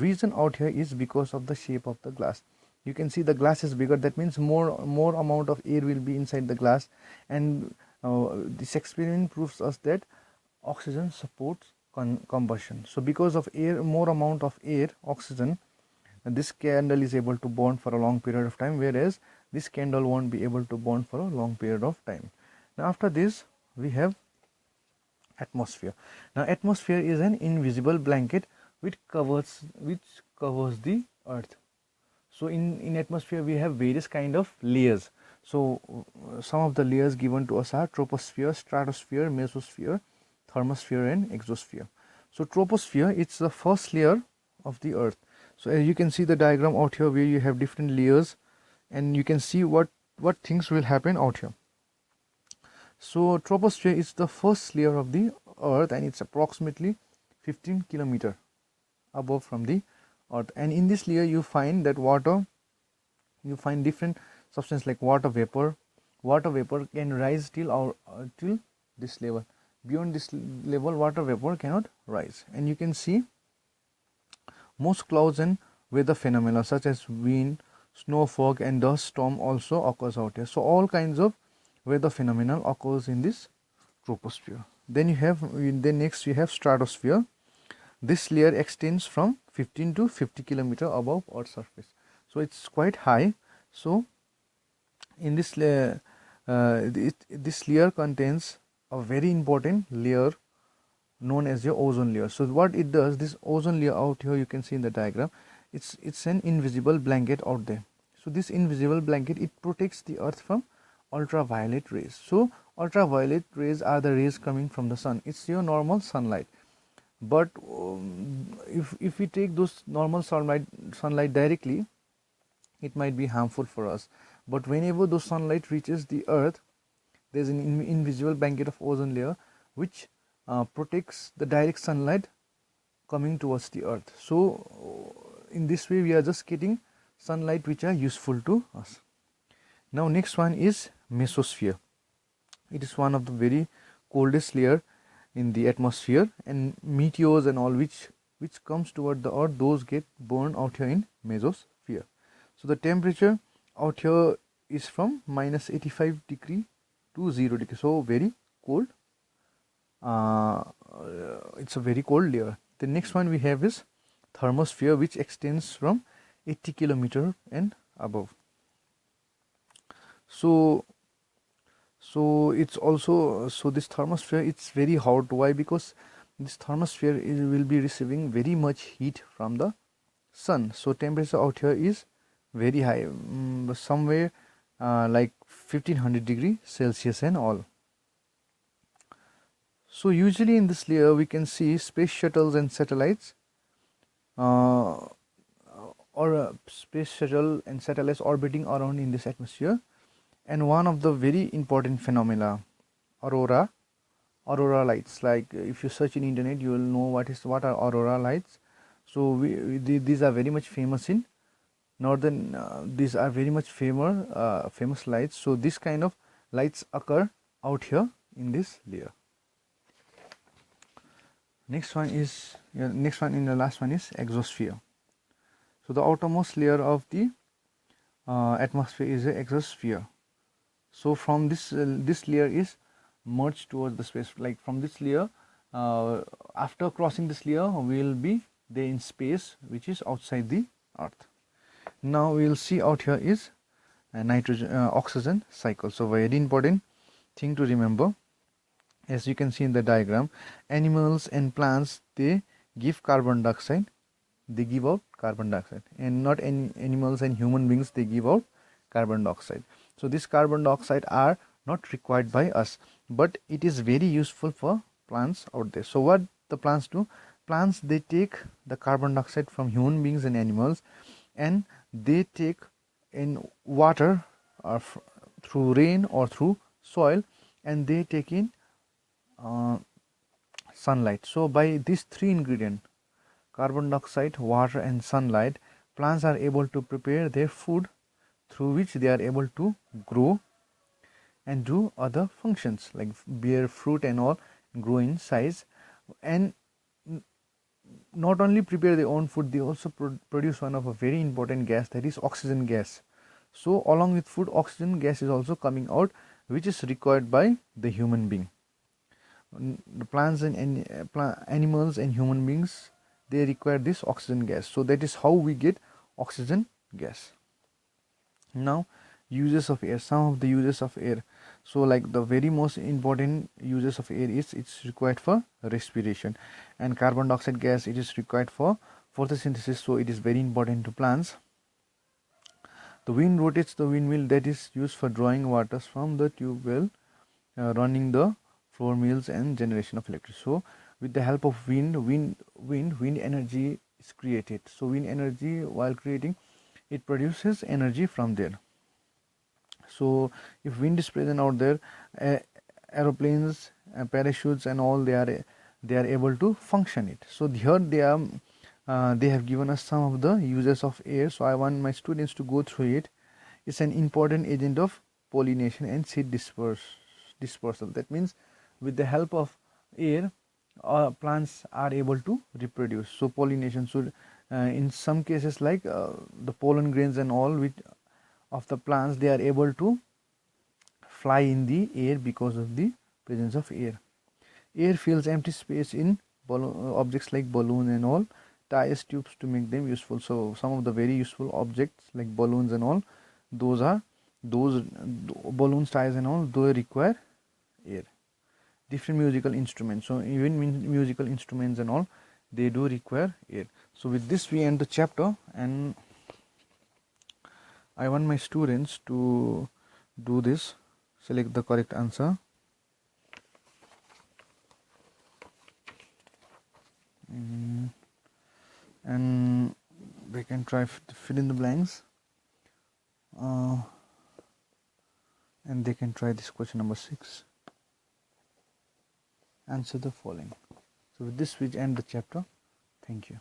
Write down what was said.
Reason out here is because of the shape of the glass. You can see the glass is bigger, that means more amount of air will be inside the glass. And this experiment proves us that oxygen supports combustion. So because of air, more amount of air, oxygen, this candle is able to burn for a long period of time, whereas this candle won't be able to burn for a long period of time. Now after this we have atmosphere. Now atmosphere is an invisible blanket which covers the earth. So in atmosphere we have various kind of layers. So some of the layers given to us are troposphere, stratosphere, mesosphere, thermosphere and exosphere. So troposphere, it's the first layer of the earth. So as you can see the diagram out here where you have different layers, and you can see what things will happen out here. So troposphere is the first layer of the earth, and it's approximately 15 kilometer above from the earth. And in this layer you find that water, you find different substance like water vapor. Water vapor can rise till this level. Beyond this level water vapor cannot rise. And you can see most clouds and weather phenomena such as wind, snow, fog and dust storm also occurs out here. So all kinds of weather phenomena occurs in this troposphere. Then next you have stratosphere. This layer extends from 15 to 50 kilometer above Earth's surface. So it's quite high. So in this layer, this layer contains a very important layer known as the ozone layer. So what it does, this ozone layer out here you can see in the diagram, it's an invisible blanket out there. So this invisible blanket, it protects the earth from ultraviolet rays. So ultraviolet rays are the rays coming from the sun. It's your normal sunlight. But if we take those normal sunlight directly, it might be harmful for us. But whenever those sunlight reaches the earth, there's an invisible blanket of ozone layer which protects the direct sunlight coming towards the earth. So in this way we are just getting sunlight which are useful to us. Now next one is mesosphere. It is one of the very coldest layer in the atmosphere, and meteors and all which comes toward the earth, those get burned out here in mesosphere. So the temperature out here is from minus 85 degree to 0 degree. So very cold. It's a very cold layer. The next one we have is thermosphere, which extends from 80 kilometer and above. So it's also, so this thermosphere, it's very hot. Why? Because this thermosphere will be receiving very much heat from the sun. So temperature out here is very high, somewhere like 1500 degree Celsius and all. So usually in this layer we can see space shuttles and satellites, space shuttle and satellites orbiting around in this atmosphere. And one of the very important phenomena, aurora lights. Like if you search in internet, you will know what are aurora lights. So these are very much famous in northern. These are very much famous lights. So this kind of lights occur out here in this layer. Next one in the last one is exosphere. So the outermost layer of the atmosphere is the exosphere. So from this layer is merged towards the space. Like from this layer, after crossing this layer, we will be there in space, which is outside the earth. Now we will see out here is a nitrogen oxygen cycle. So very important thing to remember. As you can see in the diagram, animals and plants, they give carbon dioxide. They give out carbon dioxide, and not any animals and human beings, they give out carbon dioxide. So this carbon dioxide are not required by us, but it is very useful for plants out there. So what the plants do? Plants, they take the carbon dioxide from human beings and animals, and they take in water or through rain or through soil, and they take in sunlight. So by these three ingredients, carbon dioxide, water and sunlight, plants are able to prepare their food, through which they are able to grow and do other functions like bear fruit and all, grow in size. And not only prepare their own food, they also produce one of a very important gas, that is oxygen gas. So along with food, oxygen gas is also coming out, which is required by the human being. The plants and animals and human beings, they require this oxygen gas. So that is how we get oxygen gas. Now, uses of air, some of the uses of air. So like the very most important uses of air is it's required for respiration, and carbon dioxide gas, it is required for photosynthesis, so it is very important to plants. The wind rotates the windmill, that is used for drawing waters from the tube well, running the flour mills and generation of electricity. So with the help of wind energy is created. So wind energy, while creating, it produces energy from there. So if wind is present out there, aeroplanes, parachutes and all, they are able to function it. So here they have given us some of the uses of air. So I want my students to go through it. It's an important agent of pollination and seed dispersal. That means with the help of air, plants are able to reproduce. So pollination, so in some cases like the pollen grains and all which of the plants, they are able to fly in the air because of the presence of air. Air fills empty space in objects like balloon and all, ties tubes to make them useful. So some of the very useful objects like balloons and all, those balloons, ties and all, they require air. Different musical instruments, so even musical instruments and all, they do require air. So with this we end the chapter, and I want my students to do this, select the correct answer, and they can try fill in the blanks, and they can try this question number 6. Answer the following. So with this we end the chapter. Thank you.